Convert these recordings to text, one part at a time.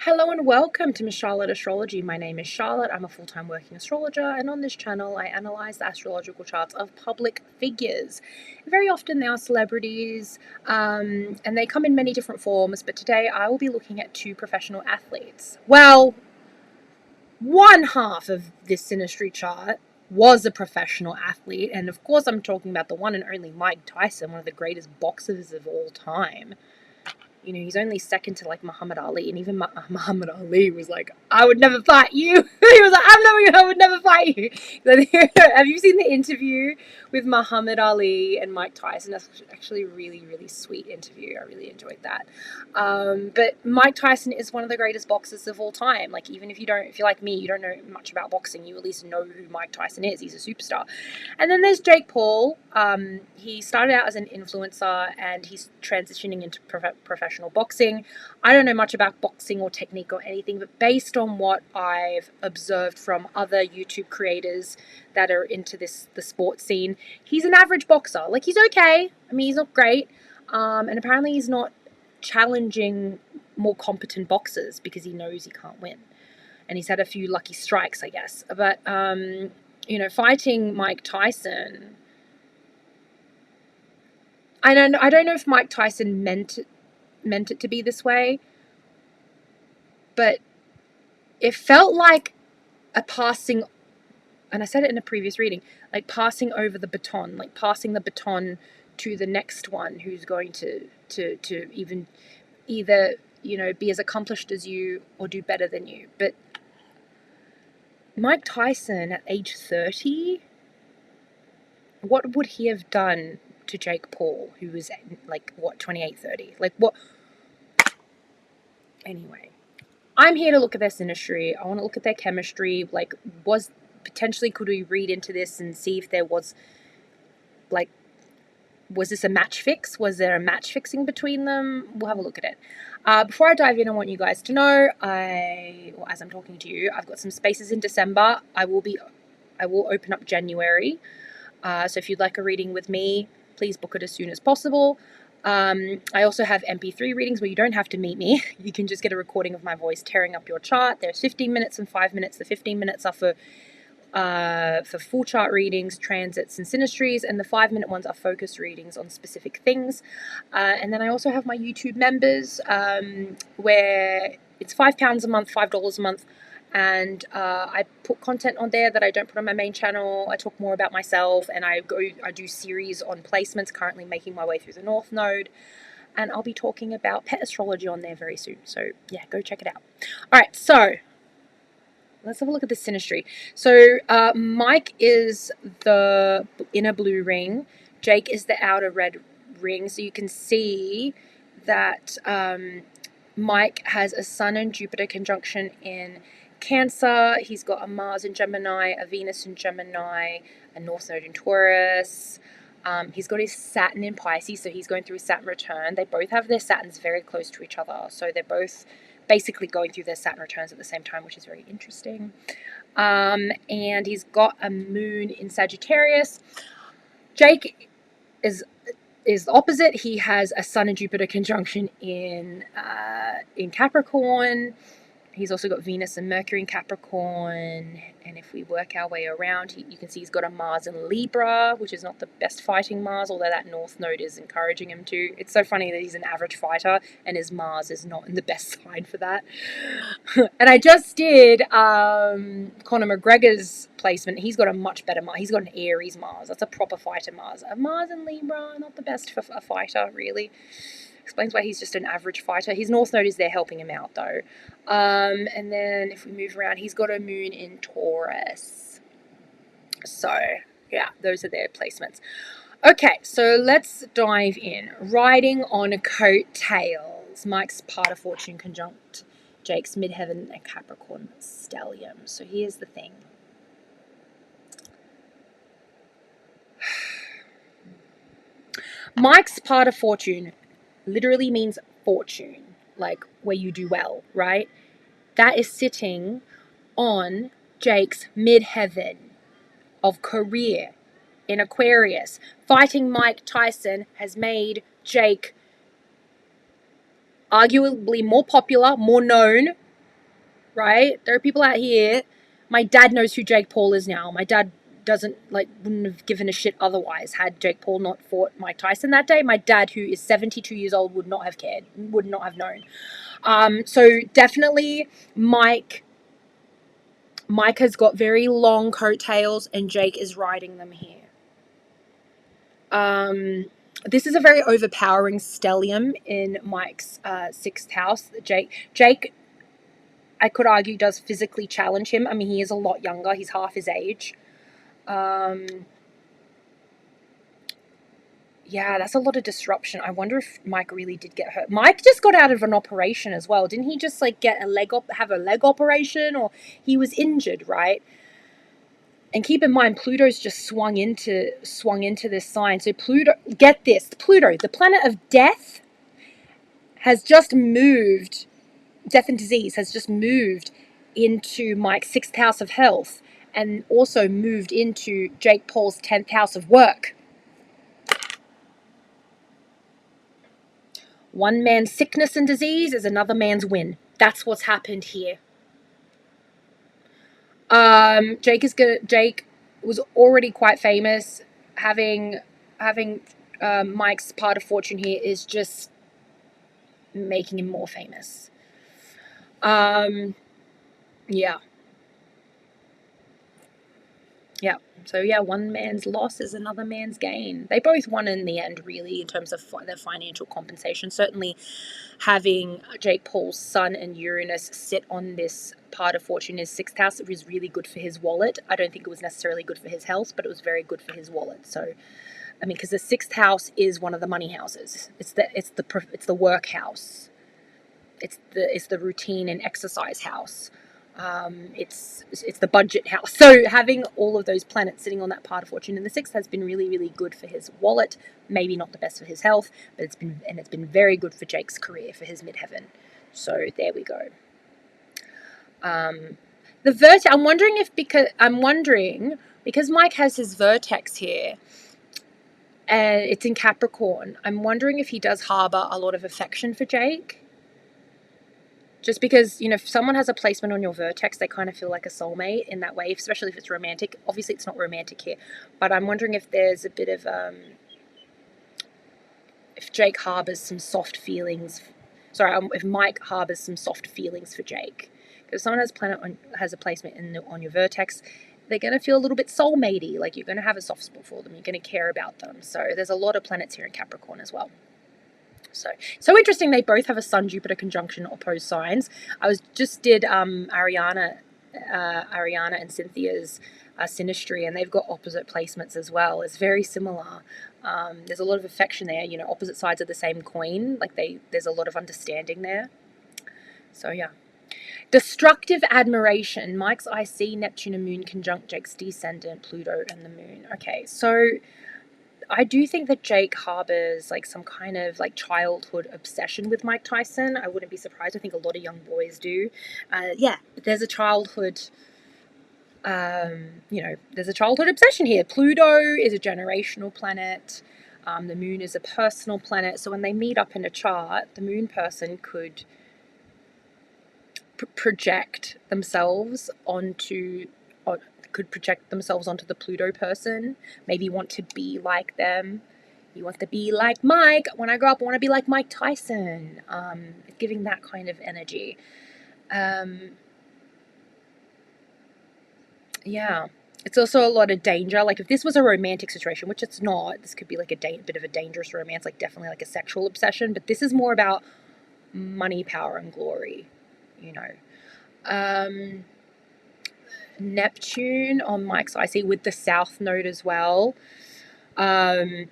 Hello and welcome to Miss Charlotte Astrology. My name is Charlotte. I'm a full-time working astrologer, and on this channel I analyze the astrological charts of public figures. Very often they are celebrities, and they come in many different forms, but today I will be looking at two professional athletes. Well, one half of this Synastry chart was a professional athlete, and of course I'm talking about the one and only Mike Tyson, one of the greatest boxers of all time. You know, he's only second to like Muhammad Ali, and even Muhammad Ali was like, "I would never fight you." He was like, I would never fight you." Have you seen the interview with Muhammad Ali and Mike Tyson? That's actually a really, really sweet interview. I really enjoyed that. But Mike Tyson is one of the greatest boxers of all time. Like, even if you're like me, you don't know much about boxing, you at least know who Mike Tyson is. He's a superstar. And then there's Jake Paul. He started out as an influencer, and he's transitioning into professional boxing. I don't know much about boxing or technique or anything, but based on what I've observed from other YouTube creators that are into the sports scene, he's an average boxer. Like, he's okay. I mean, he's not great. And apparently he's not challenging more competent boxers because he knows he can't win. And he's had a few lucky strikes, I guess. But, you know, fighting Mike Tyson, I don't know if Mike Tyson meant it to be this way, but it felt like a passing, and I said it in a previous reading, like passing over the baton, like passing the baton to the next one who's going to even either, you know, be as accomplished as you or do better than you. But Mike Tyson at age 30, what would he have done to Jake Paul, who was like, what, 28, 30? Like, what? Anyway, I'm here to look at their synastry. I want to look at their chemistry. Like, could we read into this and see if there was, like, was this a match fix? Was there a match fixing between them? We'll have a look at it. Before I dive in, I want you guys to know, as I'm talking to you, I've got some spaces in December. I will open up January. So if you'd like a reading with me, please book it as soon as possible. I also have MP3 readings where you don't have to meet me. You can just get a recording of my voice tearing up your chart. There's 15 minutes and 5 minutes. The 15 minutes are for full chart readings, transits, and synastries, and the 5-minute ones are focus readings on specific things. And then I also have my YouTube members, where it's £5 a month, $5 a month. And I put content on there that I don't put on my main channel. I talk more about myself, and I do series on placements, currently making my way through the North Node. And I'll be talking about pet astrology on there very soon. So yeah, go check it out. All right, so let's have a look at the synastry. So Mike is the inner blue ring. Jake is the outer red ring. So you can see that Mike has a Sun and Jupiter conjunction in Cancer. He's got a Mars in Gemini, a Venus in Gemini, a North Node in Taurus. He's got his Saturn in Pisces, so he's going through his Saturn return. They both have their Saturns very close to each other, so they're both basically going through their Saturn returns at the same time, which is very interesting. And he's got a Moon in Sagittarius. Jake is the opposite. He has a Sun and Jupiter conjunction in Capricorn. He's also got Venus and Mercury in Capricorn. And if we work our way around, you can see he's got a Mars in Libra, which is not the best fighting Mars, although that North Node is encouraging him to. It's so funny that he's an average fighter and his Mars is not in the best sign for that. And I just did Conor McGregor's placement. He's got a much better Mars. He's got an Aries Mars. That's a proper fighter Mars. A Mars in Libra, not the best for a fighter, really. Explains why he's just an average fighter. His North Node is there helping him out, though. And then if we move around, he's got a Moon in Taurus. So, yeah, those are their placements. Okay, so let's dive in. Riding on coattails. Mike's part of Fortune conjunct Jake's midheaven and Capricorn stellium. So here's the thing. Mike's part of Fortune literally means fortune, like where you do well, right? That is sitting on Jake's midheaven of career in Aquarius. Fighting Mike Tyson has made Jake arguably more popular, more known, right? There are people out here. My dad knows who Jake Paul is now. My dad wouldn't have given a shit otherwise had Jake Paul not fought Mike Tyson that day. My dad, who is 72 years old, would not have cared, would not have known. So definitely Mike has got very long coattails, and Jake is riding them here. This is a very overpowering stellium in Mike's 6th house. Jake, I could argue, does physically challenge him. I mean, he is a lot younger. He's half his age. Yeah, that's a lot of disruption. I wonder if Mike really did get hurt. Mike just got out of an operation as well. Didn't he just like have a leg operation, or he was injured, right? And keep in mind, Pluto's just swung into this sign. So Pluto, get this, Pluto, the planet of death, has just moved. Death and disease has just moved into Mike's 6th house of health, and also moved into Jake Paul's 10th house of work. One man's sickness and disease is another man's win. That's what's happened here. Jake was already quite famous. Having Mike's part of fortune here is just making him more famous. Yeah. So yeah, one man's loss is another man's gain. They both won in the end, really, in terms of their financial compensation. Certainly, having Jake Paul's Sun and Uranus sit on this part of fortune, his 6th house, it was really good for his wallet. I don't think it was necessarily good for his health, but it was very good for his wallet. So, I mean, because the 6th house is one of the money houses. It's the work house. It's the routine and exercise house. It's the budget house. So having all of those planets sitting on that part of fortune in the 6th has been really, really good for his wallet. Maybe not the best for his health, but it's been very good for Jake's career, for his midheaven. So there we go. The vertex. I'm wondering because Mike has his vertex here, and it's in Capricorn. I'm wondering if he does harbor a lot of affection for Jake. Just because, if someone has a placement on your vertex, they kind of feel like a soulmate in that way, especially if it's romantic. Obviously, it's not romantic here, but I'm wondering if there's a bit of, if Jake harbors some soft feelings. If Mike harbors some soft feelings for Jake. Because if someone has a placement on your vertex, they're going to feel a little bit soulmatey, like you're going to have a soft spot for them. You're going to care about them. So there's a lot of planets here in Capricorn as well. So interesting. They both have a Sun Jupiter conjunction, opposed signs. I did Ariana and Cynthia's Synastry, and they've got opposite placements as well. It's very similar. There's a lot of affection there. Opposite sides of the same coin. There's a lot of understanding there. So yeah. Destructive admiration. Mike's IC, Neptune and Moon conjunct Jake's descendant, Pluto and the Moon. Okay, so I do think that Jake harbors some kind of childhood obsession with Mike Tyson. I wouldn't be surprised. I think a lot of young boys do. But there's a childhood, there's a childhood obsession here. Pluto is a generational planet. The Moon is a personal planet. So when they meet up in a chart, the Moon person could project themselves onto the Pluto person, maybe want to be like them. You want to be like Mike. When I grow up, I want to be like Mike Tyson. Giving that kind of energy. Yeah. It's also a lot of danger. If this was a romantic situation, which it's not, this could be a bit of a dangerous romance, definitely a sexual obsession, but this is more about money, power, and glory, Neptune on Mike's IC with the South Node as well. That's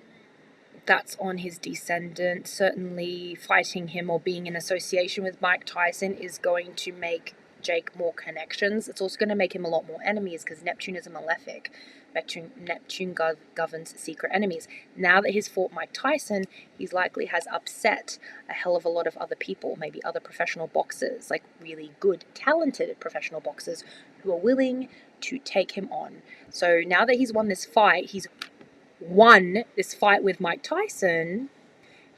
on his descendant. Certainly fighting him or being in association with Mike Tyson is going to make Jake more connections. It's also going to make him a lot more enemies because Neptune is a malefic. Neptune governs secret enemies. Now that he's fought Mike Tyson, he's likely has upset a hell of a lot of other people, maybe other professional boxers, really good, talented professional boxers who are willing to take him on. So now that he's won this fight, with Mike Tyson,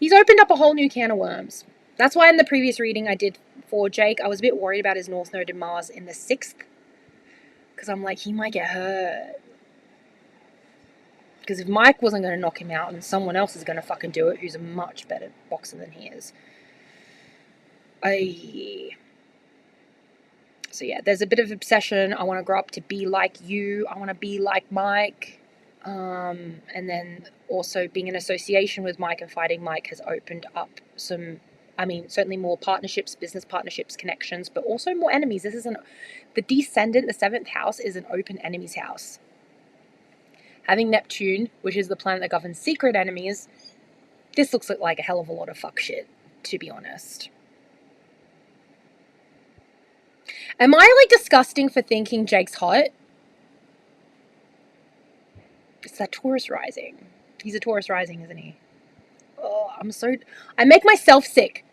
he's opened up a whole new can of worms. That's why in the previous reading I did for Jake. I was a bit worried about his North Node and Mars in the 6th, because I'm like, he might get hurt. Because if Mike wasn't going to knock him out, and someone else is going to fucking do it, who's a much better boxer than he is. So yeah, there's a bit of obsession. I want to grow up to be like you. I want to be like Mike. And then also being in association with Mike and fighting Mike has opened up some, certainly more partnerships, business partnerships, connections, but also more enemies. The descendant, the 7th house, is an open enemies house. Having Neptune, which is the planet that governs secret enemies, this looks like a hell of a lot of fuck shit, to be honest. Am I like disgusting for thinking Jake's hot? It's that Taurus rising. He's a Taurus rising, isn't he? Oh, I make myself sick.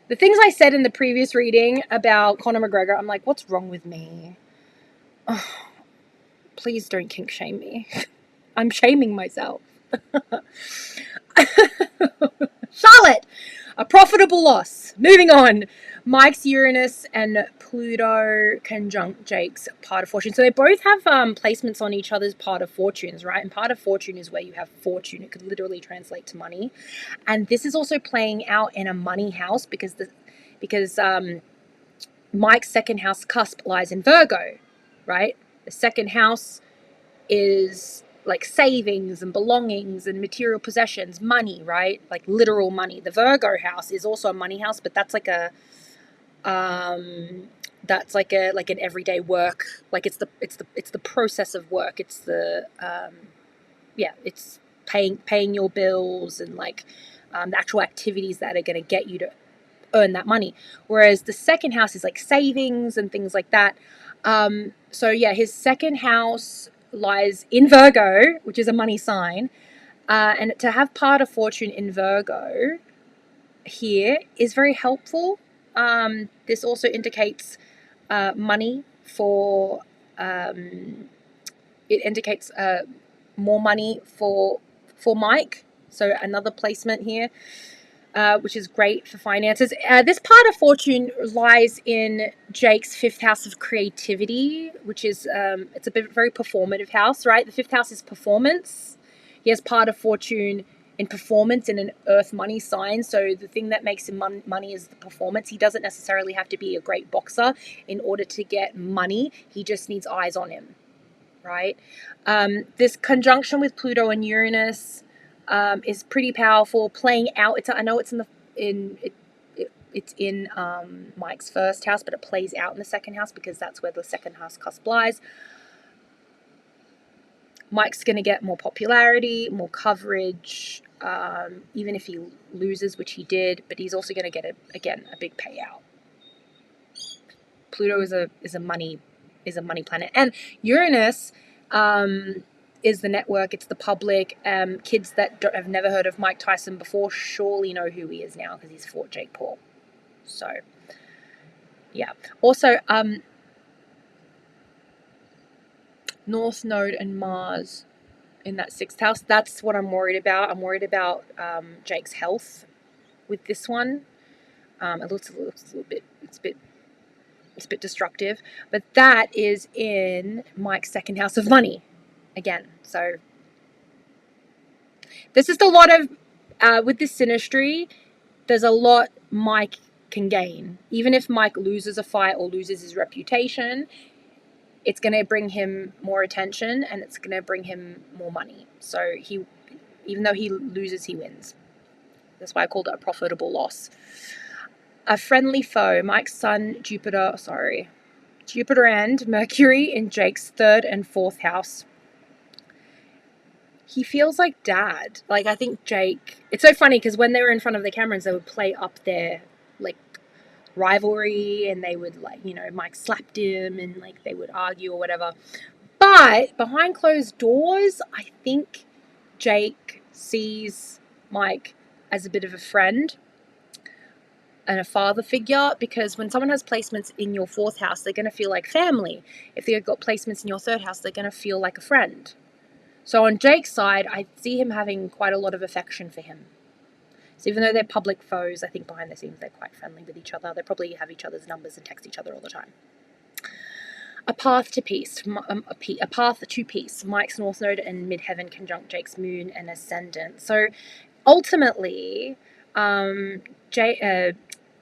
The things I said in the previous reading about Conor McGregor, I'm like, what's wrong with me? Oh, please don't kink shame me. I'm shaming myself. Charlotte, a profitable loss. Moving on. Mike's Uranus and Pluto conjunct Jake's part of fortune. So they both have placements on each other's part of fortunes, right? And part of fortune is where you have fortune. It could literally translate to money. And this is also playing out in a money house because Mike's 2nd house cusp lies in Virgo, right? The 2nd house is like savings and belongings and material possessions, money, right? Like literal money. The Virgo house is also a money house, but that's like an everyday work. Like it's the process of work. It's the it's paying your bills and like the actual activities that are going to get you to earn that money. Whereas the 2nd house is like savings and things like that. So yeah, his 2nd house lies in Virgo, which is a money sign. And to have part of fortune in Virgo here is very helpful. This also indicates money for, it indicates more money for Mike. So another placement here, which is great for finances. This part of fortune lies in Jake's 5th house of creativity, which is, it's a very performative house, right? The 5th house is performance. He has part of fortune in performance in an earth money sign. So the thing that makes him money is the performance. He doesn't necessarily have to be a great boxer in order to get money. He just needs eyes on him, right? This conjunction with Pluto and Uranus is pretty powerful. Playing out, I know it's in Mike's 1st house, but it plays out in the 2nd house because that's where the 2nd house cusp lies. Mike's going to get more popularity, more coverage, even if he loses, which he did, but he's also going to get a big payout. Pluto is a money planet, and Uranus is the network. It's the public. Kids that have never heard of Mike Tyson before surely know who he is now because he's fought Jake Paul. So yeah. Also, North Node and Mars in that 6th house. That's what I'm worried about. I'm worried about Jake's health with this one. It looks a little bit. It's a bit destructive, but that is in Mike's 2nd house of money again. So there's just a lot of with this synastry. There's a lot Mike can gain, even if Mike loses a fight or loses his reputation. It's going to bring him more attention and it's going to bring him more money. So even though he loses, he wins. That's why I called it a profitable loss. A friendly foe, Mike's Sun, Jupiter and Mercury in Jake's 3rd and 4th house. He feels like dad. Like, I think Jake, it's so funny because when they were in front of the cameras, they would play up their like rivalry and they would Mike slapped him and like they would argue or whatever. But behind closed doors, I think Jake sees Mike as a bit of a friend and a father figure, because when someone has placements in your 4th house, they're going to feel like family. If they've got placements in your 3rd house, they're going to feel like a friend. So on Jake's side, I see him having quite a lot of affection for him. So even though they're public foes, I think behind the scenes they're quite friendly with each other. They probably have each other's numbers and text each other all the time. A path to peace. A path to peace. Mike's North Node and Midheaven conjunct Jake's Moon and Ascendant. So ultimately,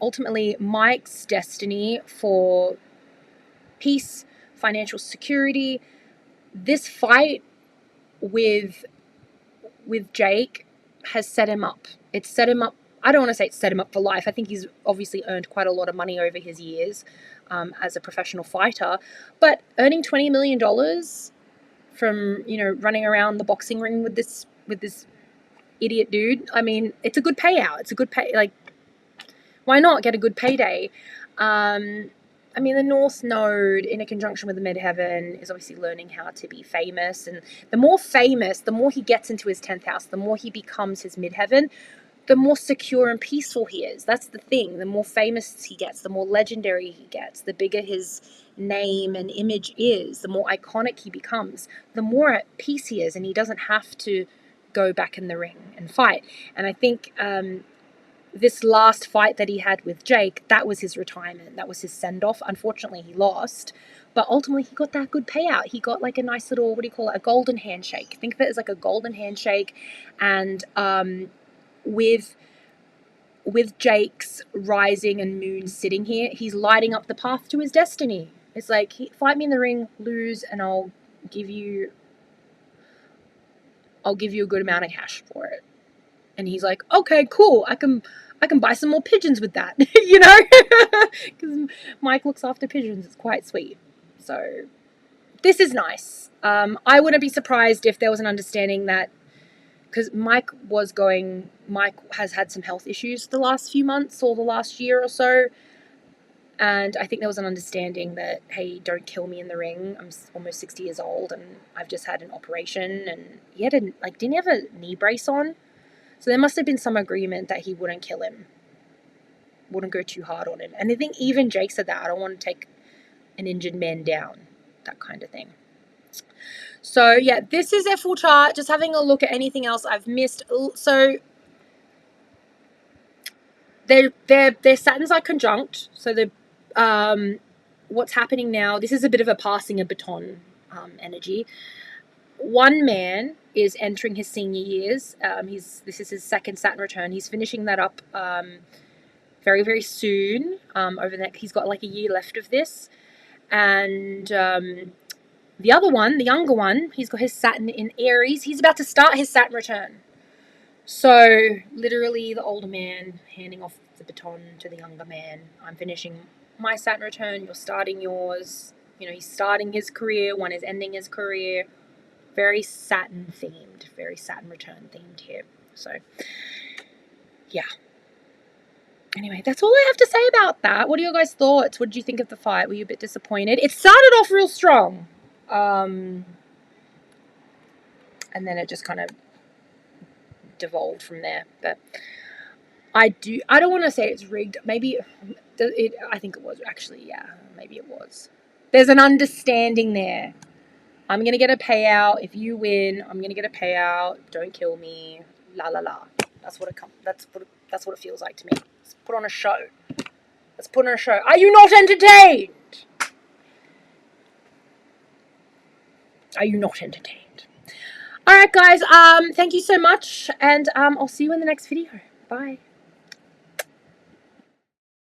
ultimately Mike's destiny for peace, financial security. This fight with Jake has set him up. It's set him up. I don't want to say it's set him up for life. I think he's obviously earned quite a lot of money over his years as a professional fighter. But earning $20 million from, running around the boxing ring with this idiot dude, I mean, it's a good payout. It's a good pay. Like, why not get a good payday? I mean, the North Node in a conjunction with the Midheaven is obviously learning how to be famous. And the more famous, the more he gets into his 10th house, the more he becomes his Midheaven, the more secure and peaceful he is. That's the thing. The more famous he gets, the more legendary he gets, the bigger his name and image is, the more iconic he becomes, the more at peace he is, and he doesn't have to go back in the ring and fight. And I think this last fight that he had with Jake, that was his retirement. That was his send-off. Unfortunately, he lost. But ultimately, he got that good payout. He got like a nice little, a golden handshake. Think of it as like a golden handshake. And with Jake's rising and moon sitting here, he's lighting up the path to his destiny. It's like, fight me in the ring, lose, and I'll give you a good amount of cash for it. And he's like, okay, cool. I can buy some more pigeons with that, because Mike looks after pigeons. It's quite sweet. So this is nice. I wouldn't be surprised if there was an understanding that, because Mike has had some health issues the last few months or the last year or so. And I think there was an understanding that, hey, don't kill me in the ring. I'm almost 60 years old and I've just had an operation. And he didn't he have a knee brace on? So there must have been some agreement that he wouldn't kill him, wouldn't go too hard on him. And I think even Jake said that, I don't want to take an injured man down, that kind of thing. So yeah, this is their full chart. Just having a look at anything else I've missed. So their Saturns are conjunct. So what's happening now, this is a bit of a passing a baton energy. One man is entering his senior years. This is his second Saturn return. He's finishing that up very, very soon. He's got like a year left of this. And the other one, the younger one, he's got his Saturn in Aries. He's about to start his Saturn return. So literally the older man handing off the baton to the younger man. I'm finishing my Saturn return. You're starting yours. He's starting his career. One is ending his career. Very Saturn themed, very Saturn return themed here. So, yeah. Anyway, that's all I have to say about that. What are your guys' thoughts? What did you think of the fight? Were you a bit disappointed? It started off real strong. And then it just kind of devolved from there. But I don't want to say it's rigged. Maybe I think it was actually, yeah. Maybe it was. There's an understanding there. I'm going to get a payout. If you win, I'm going to get a payout. Don't kill me. La la la. That's what it feels like to me. Let's put on a show. Are you not entertained? All right, guys. Thank you so much. And I'll see you in the next video. Bye.